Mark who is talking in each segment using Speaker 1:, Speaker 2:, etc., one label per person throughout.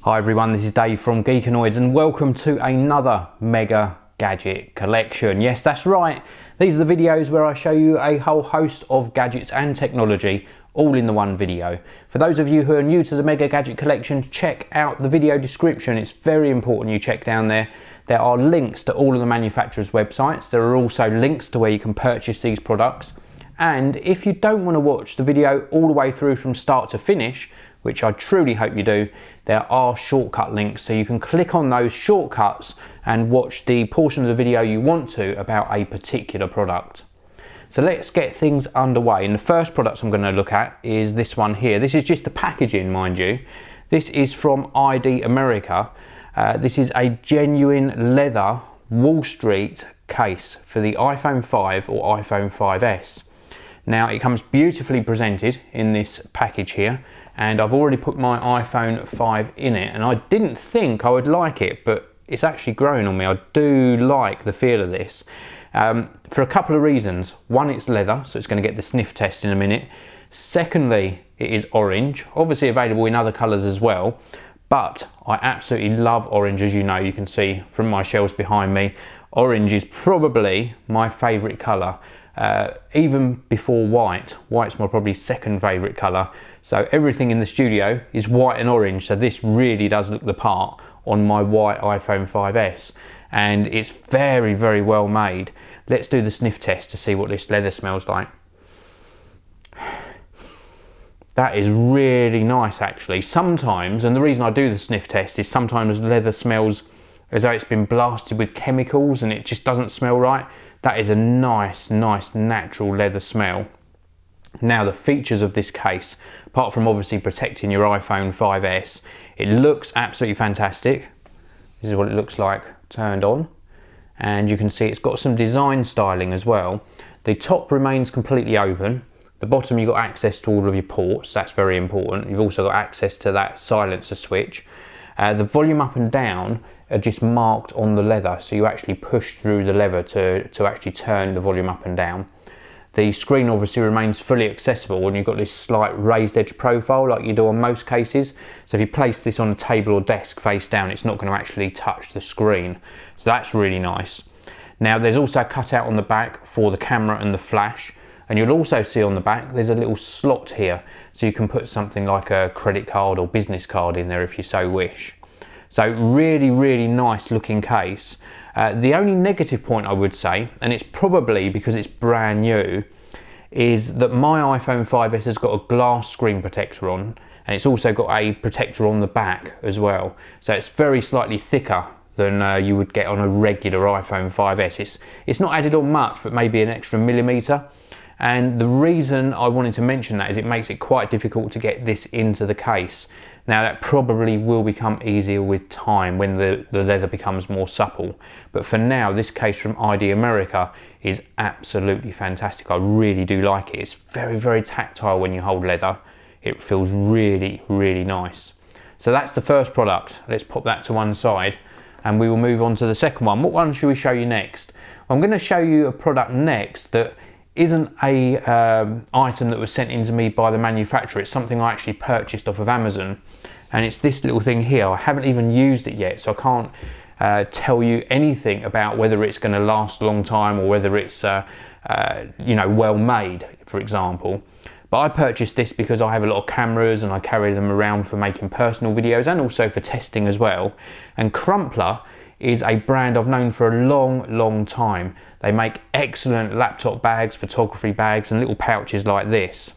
Speaker 1: Hi everyone, this is Dave from Geekanoids and welcome to another mega gadget collection. Yes, that's right. These are the videos where I show you a whole host of gadgets and technology all in the one video. For those of you who are new to the mega gadget collection, check out the video description. It's very important you check down there. There are links to all of the manufacturers' websites. There are also links to where you can purchase these products. And if you don't want to watch the video all the way through from start to finish, which I truly hope you do, there are shortcut links, so you can click on those shortcuts and watch the portion of the video you want to about a particular product. So let's get things underway. And the first product I'm going to look at is this one here. This is just the packaging, mind you. This is from ID America. This is a genuine leather Wall Street case for the iPhone 5 or iPhone 5S. Now it comes beautifully presented in this package here, and I've already put my iPhone 5 in it, and I didn't think I would like it, but it's actually growing on me. I do like the feel of this for a couple of reasons. One, it's leather, so it's going to get the sniff test in a minute. Secondly, it is orange, obviously available in other colours as well, but I absolutely love orange. As you know, you can see from my shelves behind me, orange is probably my favourite colour. Even before white. White's my probably second favourite colour. So everything in the studio is white and orange, so this really does look the part on my white iPhone 5S, and it's very, very well made. Let's do the sniff test to see what this leather smells like. That is really nice actually. Sometimes, and the reason I do the sniff test is sometimes leather smells as though it's been blasted with chemicals and it just doesn't smell right. That is a nice natural leather smell. Now the features of this case, apart from obviously protecting your iPhone 5S, it looks absolutely fantastic. This is what it looks like turned on. And you can see it's got some design styling as well. The top remains completely open. The bottom you've got access to all of your ports, that's very important. You've also got access to that silencer switch. The volume up and down are just marked on the leather, so you actually push through the lever to actually turn the volume up and down. The screen obviously remains fully accessible, and you've got this slight raised edge profile like you do on most cases. So if you place this on a table or desk face down, it's not going to actually touch the screen. So that's really nice. Now there's also a cutout on the back for the camera and the flash. And you'll also see on the back there's a little slot here, so you can put something like a credit card or business card in there if you so wish. So really nice looking case. The only negative point I would say, and it's probably because it's brand new, is that my iPhone 5S has got a glass screen protector on, and it's also got a protector on the back as well. So it's very slightly thicker than you would get on a regular iPhone 5S. It's not added on much, but maybe an extra millimetre. And the reason I wanted to mention that is it makes it quite difficult to get this into the case. Now that probably will become easier with time when the leather becomes more supple. But for now, this case from ID America is absolutely fantastic. I really do like it. It's very tactile when you hold leather. It feels really nice. So that's the first product. Let's pop that to one side and we will move on to the second one. What one should we show you next? I'm going to show you a product next that isn't a item that was sent in to me by the manufacturer. It's something I actually purchased off of Amazon, and it's this little thing here. I haven't even used it yet, so I can't tell you anything about whether it's going to last a long time or whether it's you know, well made, for example. But I purchased this because I have a lot of cameras and I carry them around for making personal videos and also for testing as well. And Crumpler is a brand I've known for a long time. They make excellent laptop bags, photography bags, and little pouches like this.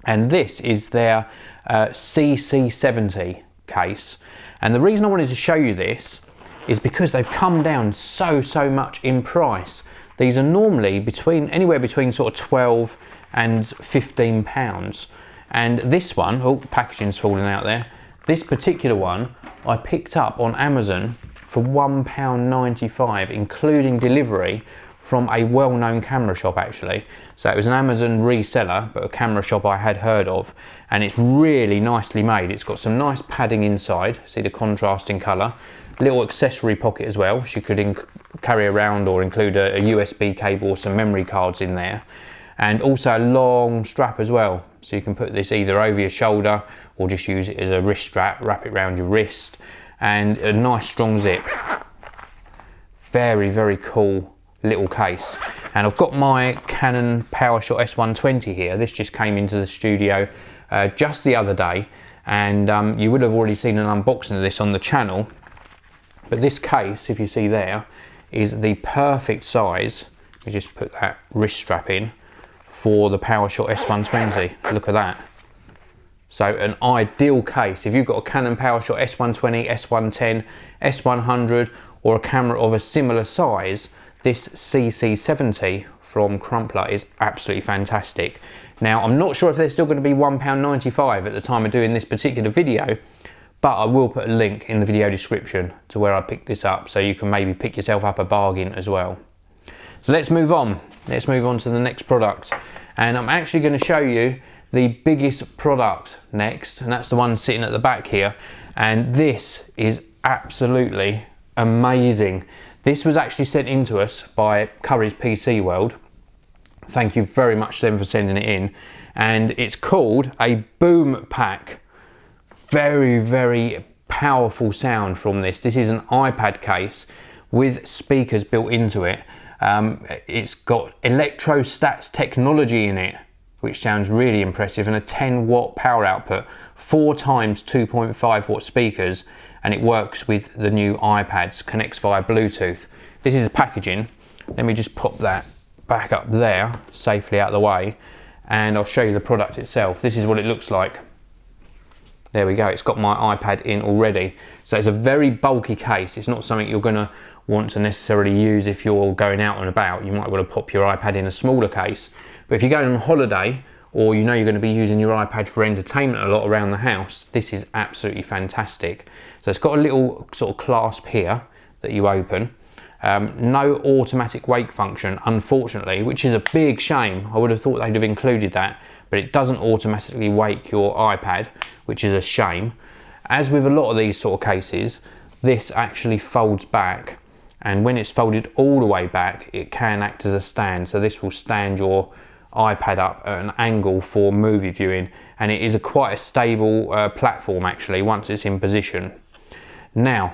Speaker 1: And this is their CC70 case. And the reason I wanted to show you this is because they've come down so much in price. These are normally anywhere between sort of 12 and 15 pounds. And this one, oh, packaging's falling out there. This particular one I picked up on Amazon for £1.95, including delivery from a well-known camera shop actually. So it was an Amazon reseller, but a camera shop I had heard of, and it's really nicely made. It's got some nice padding inside, see the contrasting colour, little accessory pocket as well, so you could carry around or include a USB cable or some memory cards in there, and also a long strap as well. So you can put this either over your shoulder or just use it as a wrist strap, wrap it around your wrist, and a nice strong zip. Very, very cool little case. And I've got my Canon PowerShot S120 here. This just came into the studio just the other day, and you would have already seen an unboxing of this on the channel. But this case, if you see there, is the perfect size. You just put that wrist strap in for the PowerShot S120. Look at that. So an ideal case. If you've got a Canon PowerShot S120, S110, S100, or a camera of a similar size, this CC70 from Crumpler is absolutely fantastic. Now, I'm not sure if they're still going to be £1.95 at the time of doing this particular video, but I will put a link in the video description to where I picked this up, so you can maybe pick yourself up a bargain as well. So let's move on. Let's move on to the next product. And I'm actually going to show you the biggest product next, and that's the one sitting at the back here. And this is absolutely amazing. This was actually sent in to us by Curry's PC World. Thank you very much to them for sending it in. And it's called a Boompack. Very, very powerful sound from this. This is an iPad case with speakers built into it. It's got electrostats technology in it, which sounds really impressive, and a 10-watt power output, 4 times 2.5 watt speakers, and it works with the new iPads, connects via Bluetooth. This is the packaging. Let me just pop that back up there, safely out of the way, and I'll show you the product itself. This is what it looks like. There we go, it's got my iPad in already. So it's a very bulky case. It's not something you're gonna want to necessarily use if you're going out and about. You might want to pop your iPad in a smaller case. But if you're going on holiday, or you know you're going to be using your iPad for entertainment a lot around the house, this is absolutely fantastic. So it's got a little sort of clasp here that you open. No automatic wake function, unfortunately, which is a big shame. I would have thought they'd have included that, but it doesn't automatically wake your iPad, which is a shame. As with a lot of these sort of cases, this actually folds back, and when it's folded all the way back, it can act as a stand. So this will stand your iPad up at an angle for movie viewing, and it is quite a stable platform actually once it's in position. Now,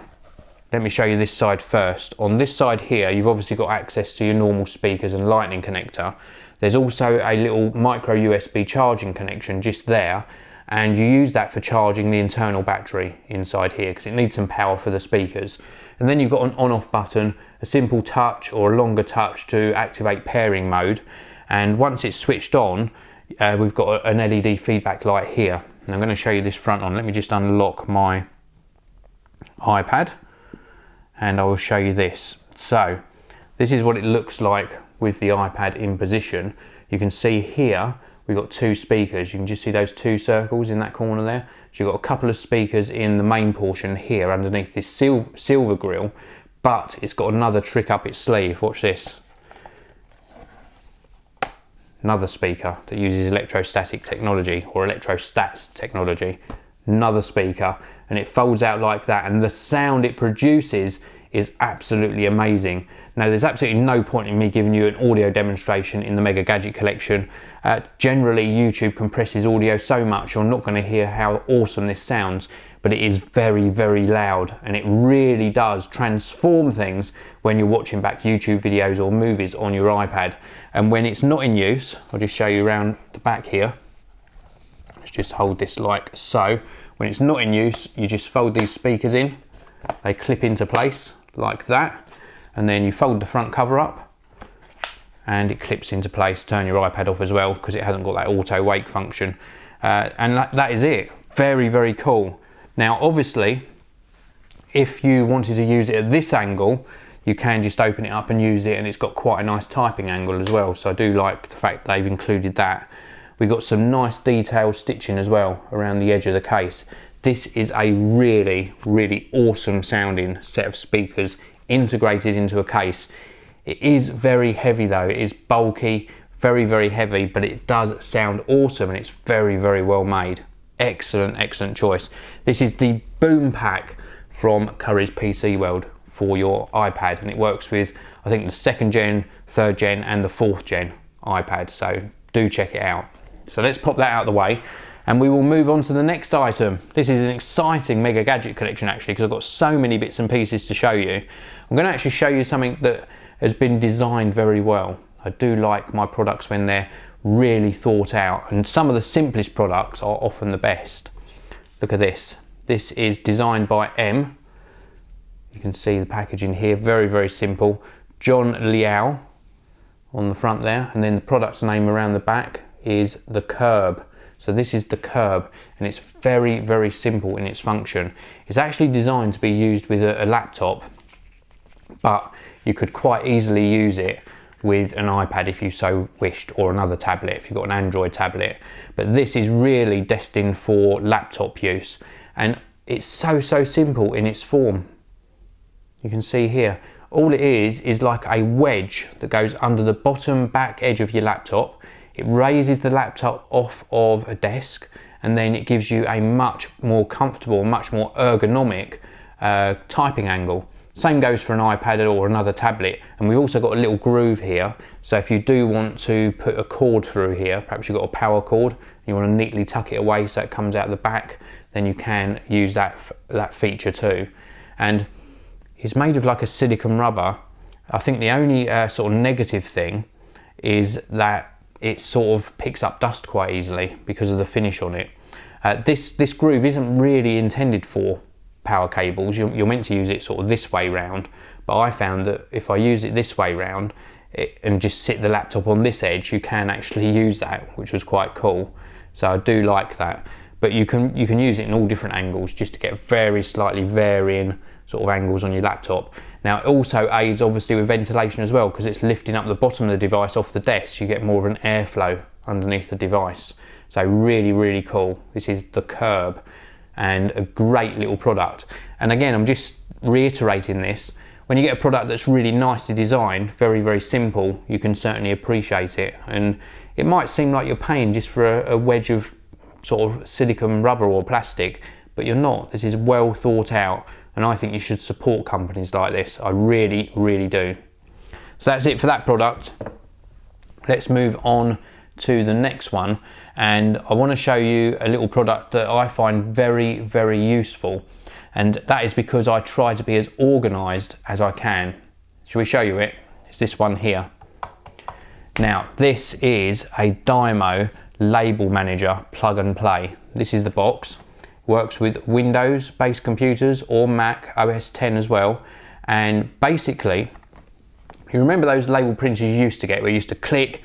Speaker 1: let me show you this side first. On this side here, you've obviously got access to your normal speakers and lightning connector. There's also a little micro USB charging connection just there, and you use that for charging the internal battery inside here because it needs some power for the speakers. And then you've got an on-off button, a simple touch or a longer touch to activate pairing mode. And once it's switched on, we've got an LED feedback light here. And I'm going to show you this front on. Let me just unlock my iPad and I will show you this. So this is what it looks like with the iPad in position. You can see here we've got 2 speakers. You can just see those 2 circles in that corner there. So you've got a couple of speakers in the main portion here underneath this silver grille, but it's got another trick up its sleeve. Watch this. Another speaker that uses electrostatic technology or electrostats technology. Another speaker, and it folds out like that, and the sound it produces is absolutely amazing. Now, there's absolutely no point in me giving you an audio demonstration in the Mega Gadget collection. Generally, YouTube compresses audio so much you're not going to hear how awesome this sounds, but it is very, very loud, and it really does transform things when you're watching back YouTube videos or movies on your iPad. And when it's not in use, I'll just show you around the back here. Let's just hold this like so. When it's not in use, you just fold these speakers in. They clip into place like that, and then you fold the front cover up and it clips into place. Turn your iPad off as well because it hasn't got that auto wake function, and that is it. Very, very cool. Now obviously, if you wanted to use it at this angle, you can just open it up and use it, and it's got quite a nice typing angle as well, so I do like the fact they've included that. We've got some nice detailed stitching as well around the edge of the case. This is a really, really awesome sounding set of speakers integrated into a case. It is very heavy though, it is bulky, very, very heavy, but it does sound awesome, and it's very, very well made. Excellent, excellent choice. This is the Boompack from Curry's PC World for your iPad, and it works with, I think, the 2nd gen, 3rd gen and the 4th gen iPad, so do check it out. So let's pop that out of the way and we will move on to the next item. This is an exciting mega gadget collection actually, because I've got so many bits and pieces to show you. I'm going to actually show you something that has been designed very well. I do like my products when they're really thought out, and some of the simplest products are often the best. Look at this. This is designed by M. You can see the packaging here, very, very simple. John Liao on the front there, and then the product's name around the back is the Curb. So this is the Curb, and it's very, very simple in its function. It's actually designed to be used with a laptop, but you could quite easily use it with an iPad if you so wished, or another tablet if you've got an Android tablet. But this is really destined for laptop use, and it's so simple in its form. You can see here, all it is like a wedge that goes under the bottom back edge of your laptop. It raises the laptop off of a desk, and then it gives you a much more comfortable, much more ergonomic typing angle. Same goes for an iPad or another tablet, and we've also got a little groove here, so if you do want to put a cord through here, perhaps you've got a power cord, you want to neatly tuck it away so it comes out the back, then you can use that feature too. And it's made of like a silicone rubber. I think the only sort of negative thing is that it sort of picks up dust quite easily because of the finish on it. This groove isn't really intended for power cables. You're meant to use it sort of this way round, but I found that if I use it this way round and just sit the laptop on this edge, you can actually use that, which was quite cool. So I do like that. But you can use it in all different angles just to get very slightly varying sort of angles on your laptop. Now it also aids obviously with ventilation as well, because it's lifting up the bottom of the device off the desk. You get more of an airflow underneath the device. So really cool. This is the Curb, and a great little product. And again, I'm just reiterating this. When you get a product that's really nicely designed, very simple, you can certainly appreciate it. And it might seem like you're paying just for a wedge of sort of silicone rubber or plastic, but you're not. This is well thought out, and I think you should support companies like this. I really do. So that's it for that product. Let's move on to the next one, and I want to show you a little product that I find very useful, and that is because I try to be as organized as I can. Shall we show you it? It's this one here. Now this is a Dymo LabelManager plug and play. This is the box. Works with Windows based computers or Mac OS X as well, and basically you remember those label printers you used to get where you used to click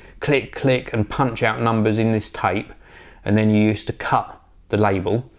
Speaker 1: and punch out numbers in this tape, and then you used to cut the label.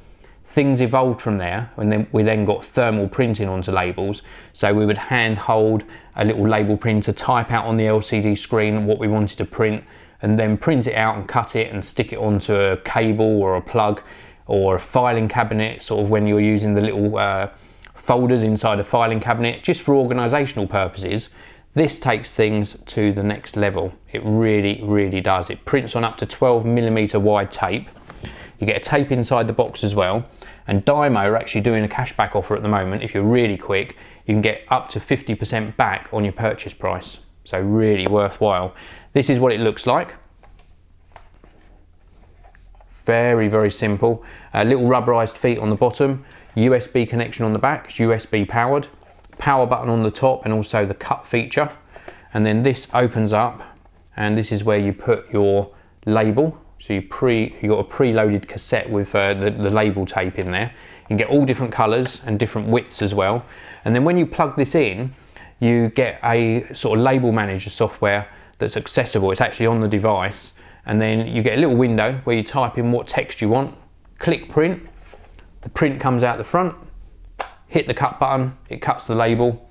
Speaker 1: Things evolved from there, and then we got thermal printing onto labels. So we would hand hold a little label printer, type out on the LCD screen what we wanted to print, and then print it out and cut it and stick it onto a cable or a plug or a filing cabinet, sort of when you're using the little folders inside a filing cabinet, just for organisational purposes. This takes things to the next level. It really does. It prints on up to 12mm wide tape. You get a tape inside the box as well, and Dymo are actually doing a cashback offer at the moment. If you're really quick, you can get up to 50% back on your purchase price, so really worthwhile. This is what it looks like. Very simple. Little rubberized feet on the bottom, USB connection on the back, it's USB powered, power button on the top, and also the cut feature. And then this opens up, and this is where you put your label. So you got a preloaded cassette with the label tape in there. You can get all different colors and different widths as well. And then when you plug this in, you get a sort of label manager software that's accessible. It's actually on the device. And then you get a little window where you type in what text you want, click print, the print comes out the front, hit the cut button, it cuts the label.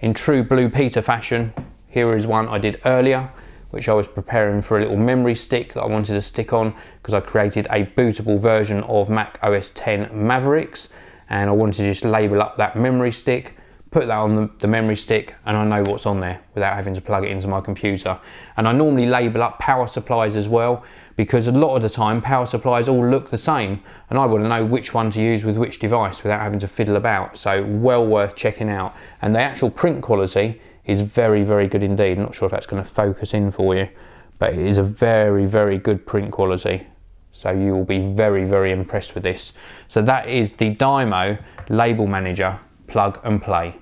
Speaker 1: In true Blue Peter fashion, here is one I did earlier, which I was preparing for a little memory stick that I wanted to stick on, because I created a bootable version of Mac OS X Mavericks, and I wanted to just label up that memory stick, put that on the memory stick, and I know what's on there without having to plug it into my computer. And I normally label up power supplies as well, because a lot of the time power supplies all look the same, and I want to know which one to use with which device without having to fiddle about. So well worth checking out. And the actual print quality is very good indeed. I'm not sure if that's going to focus in for you, but it is a very, very good print quality. So you will be very, very impressed with this. So that is the Dymo LabelManager Plug and Play.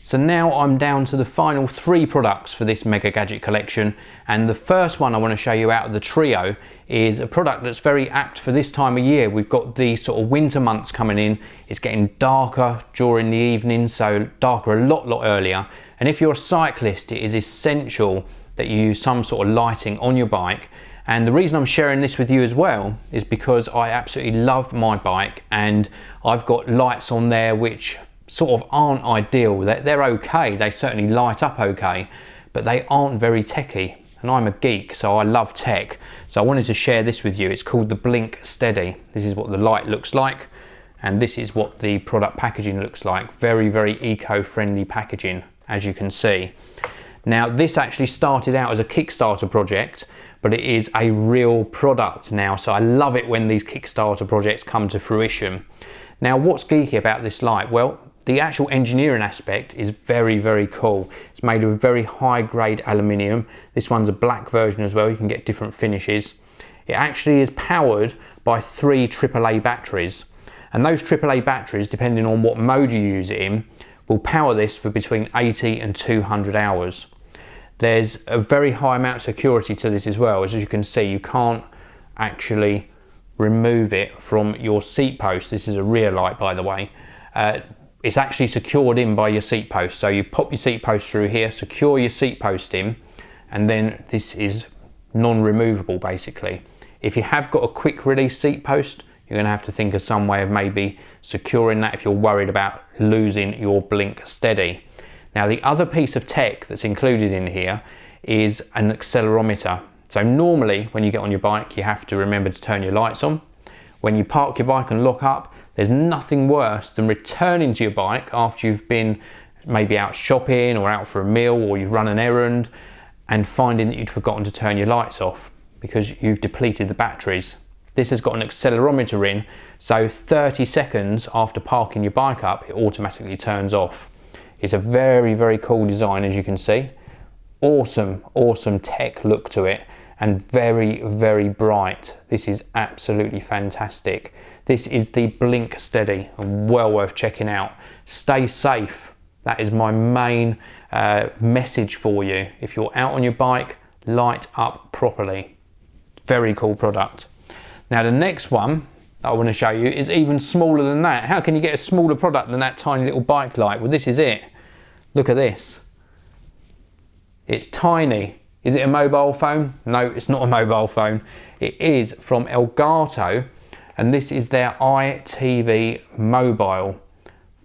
Speaker 1: So now I'm down to the final 3 products for this Mega Gadget collection, and the first one I want to show you out of the trio is a product that's very apt for this time of year. We've got the sort of winter months coming in. It's getting darker during the evening, so darker a lot earlier, and if you're a cyclist, it is essential that you use some sort of lighting on your bike. And the reason I'm sharing this with you as well is because I absolutely love my bike, and I've got lights on there which sort of aren't ideal. They're okay, they certainly light up okay, but they aren't very techy, and I'm a geek, so I love tech. So I wanted to share this with you. It's called the Blink Steady. This is what the light looks like, and this is what the product packaging looks like. Very, very eco-friendly packaging, as you can see. Now, this actually started out as a Kickstarter project, but it is a real product now, so I love it when these Kickstarter projects come to fruition. Now, what's geeky about this light? Well, the actual engineering aspect is very, very cool. It's made of very high grade aluminium. This one's a black version as well. You can get different finishes. It actually is powered by 3 AAA batteries. And those AAA batteries, depending on what mode you use it in, will power this for between 80 and 200 hours. There's a very high amount of security to this as well. As you can see, you can't actually remove it from your seat post. This is a rear light, by the way. It's actually secured in by your seat post. So you pop your seat post through here, secure your seat post in, and then this is non-removable basically. If you have got a quick release seat post, you're going to have to think of some way of maybe securing that if you're worried about losing your Blink Steady. Now, the other piece of tech that's included in here is an accelerometer. So normally when you get on your bike, you have to remember to turn your lights on. When you park your bike and lock up, there's nothing worse than returning to your bike after you've been maybe out shopping or out for a meal, or you've run an errand, and finding that you'd forgotten to turn your lights off because you've depleted the batteries. This has got an accelerometer in, so 30 seconds after parking your bike up, it automatically turns off. It's a very, very cool design, as you can see. Awesome, awesome tech look to it, and very, very bright. This is absolutely fantastic. This is the Blink Steady, and well worth checking out. Stay safe. That is my main message for you. If you're out on your bike, light up properly. Very cool product. Now, the next one that I want to show you is even smaller than that. How can you get a smaller product than that tiny little bike light? Well, this is it. Look at this. It's tiny. Is it a mobile phone? No, it's not a mobile phone. It is from Elgato, and this is their eyeTV mobile.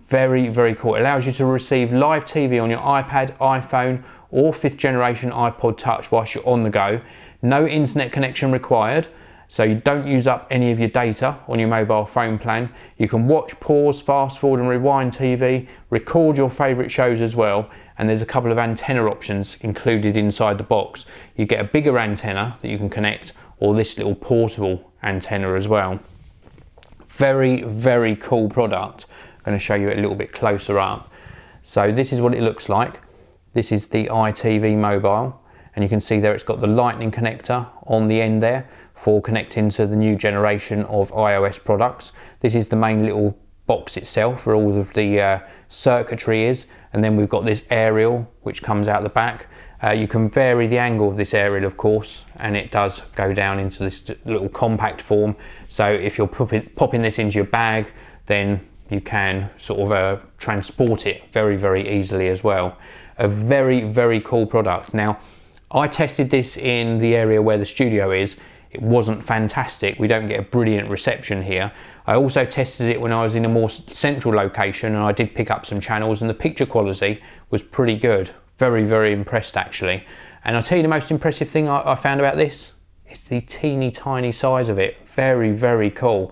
Speaker 1: Very, very cool. It allows you to receive live TV on your iPad, iPhone, or 5th generation iPod Touch whilst you're on the go. No internet connection required, so you don't use up any of your data on your mobile phone plan. You can watch, pause, fast forward and rewind TV, record your favourite shows as well, and there's a couple of antenna options included inside the box. You get a bigger antenna that you can connect, or this little portable antenna as well. Very, very cool product. I'm going to show you it a little bit closer up. So this is what it looks like. This is the eyeTV mobile, and you can see there it's got the lightning connector on the end there for connecting to the new generation of iOS products. This is the main little box itself where all of the circuitry is, and then we've got this aerial which comes out the back. You can vary the angle of this aerial, of course, and it does go down into this little compact form. So if you're popping this into your bag, then you can sort of transport it very, very easily as well. A very, very cool product. Now, I tested this in the area where the studio is. It wasn't fantastic. We don't get a brilliant reception here. I also tested it when I was in a more central location, and I did pick up some channels, and the picture quality was pretty good. Very, very impressed actually. And I'll tell you the most impressive thing I found about this. It's the teeny tiny size of it. Very, very cool.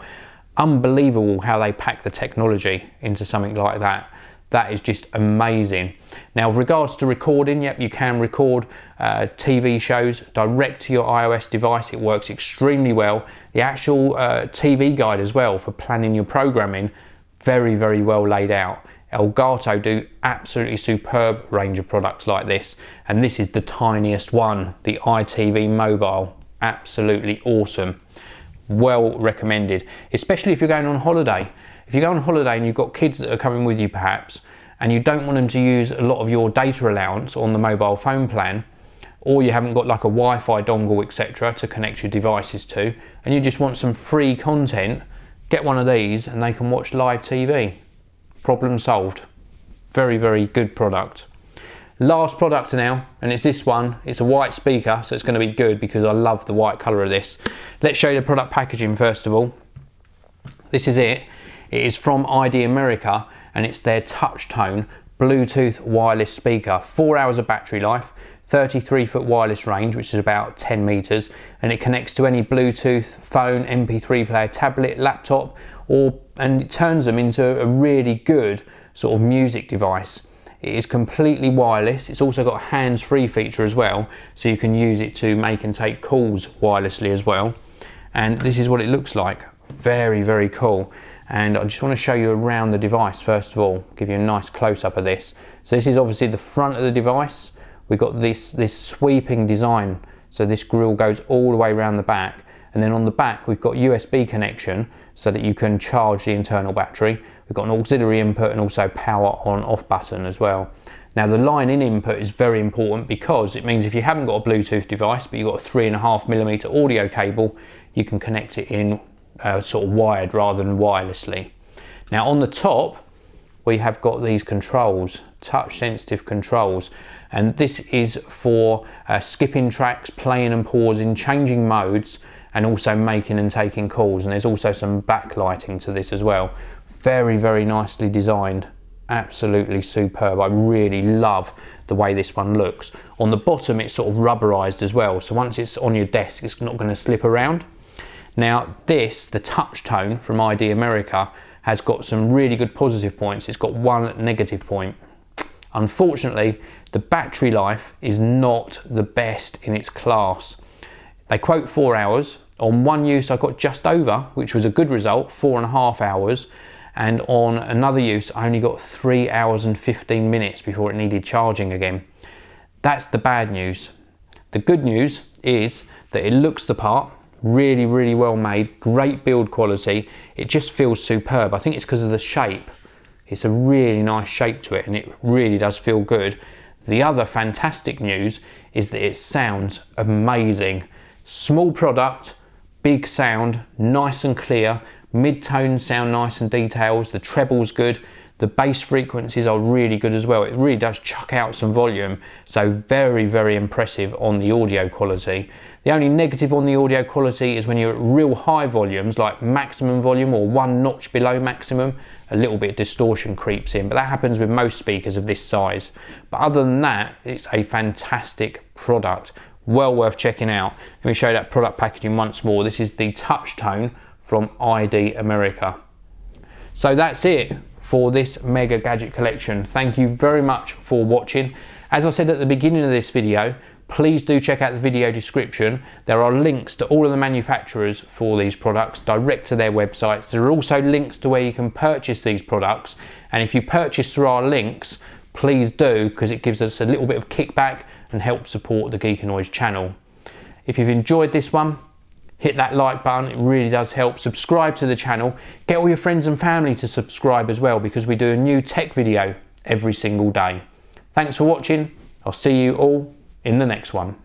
Speaker 1: Unbelievable how they pack the technology into something like that. That is just amazing. Now, with regards to recording, yep, you can record TV shows direct to your iOS device. It works extremely well. The actual TV guide as well for planning your programming, very, very well laid out. Elgato do absolutely superb range of products like this, and this is the tiniest one, the eyeTV Mobile. Absolutely awesome. Well recommended, especially if you're going on holiday. If you go on holiday and you've got kids that are coming with you perhaps, and you don't want them to use a lot of your data allowance on the mobile phone plan, or you haven't got like a Wi-Fi dongle, etc. to connect your devices to, and you just want some free content, get one of these and they can watch live TV. Problem solved. Very, very good product. Last product now, and it's this one. It's a white speaker, so it's going to be good because I love the white colour of this. Let's show you the product packaging first of all. This is it. It is from ID America, and it's their TouchTone Bluetooth wireless speaker. 4 hours of battery life, 33-foot wireless range, which is about 10 meters, and it connects to any Bluetooth phone, MP3 player, tablet, laptop, and it turns them into a really good sort of music device. It is completely wireless. It's also got a hands-free feature as well, so you can use it to make and take calls wirelessly as well. And this is what it looks like. Very, very cool. And I just want to show you around the device first of all, give you a nice close-up of this. So this is obviously the front of the device. We've got this sweeping design, so this grille goes all the way around the back, and then on the back we've got USB connection so that you can charge the internal battery. We've got an auxiliary input and also power on off button as well. Now the line in input is very important because it means if you haven't got a Bluetooth device but you've got a 3.5mm audio cable, you can connect it in sort of wired rather than wirelessly. Now on the top we have got these controls, touch sensitive controls, and this is for skipping tracks, playing and pausing, changing modes, and also making and taking calls. And there's also some backlighting to this as well. Very, very nicely designed, absolutely superb. I really love the way this one looks. On the bottom it's sort of rubberized as well, so once it's on your desk it's not going to slip around. Now this, the TouchTone from ID America, has got some really good positive points. It's got one negative point. Unfortunately, the battery life is not the best in its class. They quote 4 hours. On one use I got just over, which was a good result, 4.5 hours. And on another use I only got 3 hours and 15 minutes before it needed charging again. That's the bad news. The good news is that it looks the part. Really, really well made, great build quality. It just feels superb. I think it's because of the shape. It's a really nice shape to it and it really does feel good. The other fantastic news is that it sounds amazing. Small product, big sound, nice and clear. Mid-tones sound nice and detailed. The treble's good. The bass frequencies are really good as well. It really does chuck out some volume. So very, very impressive on the audio quality. The only negative on the audio quality is when you're at real high volumes, like maximum volume or one notch below maximum, a little bit of distortion creeps in, but that happens with most speakers of this size. But other than that, it's a fantastic product. Well worth checking out. Let me show you that product packaging once more. This is the TouchTone from ID America. So that's it for this mega gadget collection. Thank you very much for watching. As I said at the beginning of this video, please do check out the video description. There are links to all of the manufacturers for these products direct to their websites. There are also links to where you can purchase these products, and if you purchase through our links, please do, because it gives us a little bit of kickback and helps support the Geekanoids channel. If you've enjoyed this one, hit that like button, it really does help. Subscribe to the channel, get all your friends and family to subscribe as well, because we do a new tech video every single day. Thanks for watching. I'll see you all in the next one.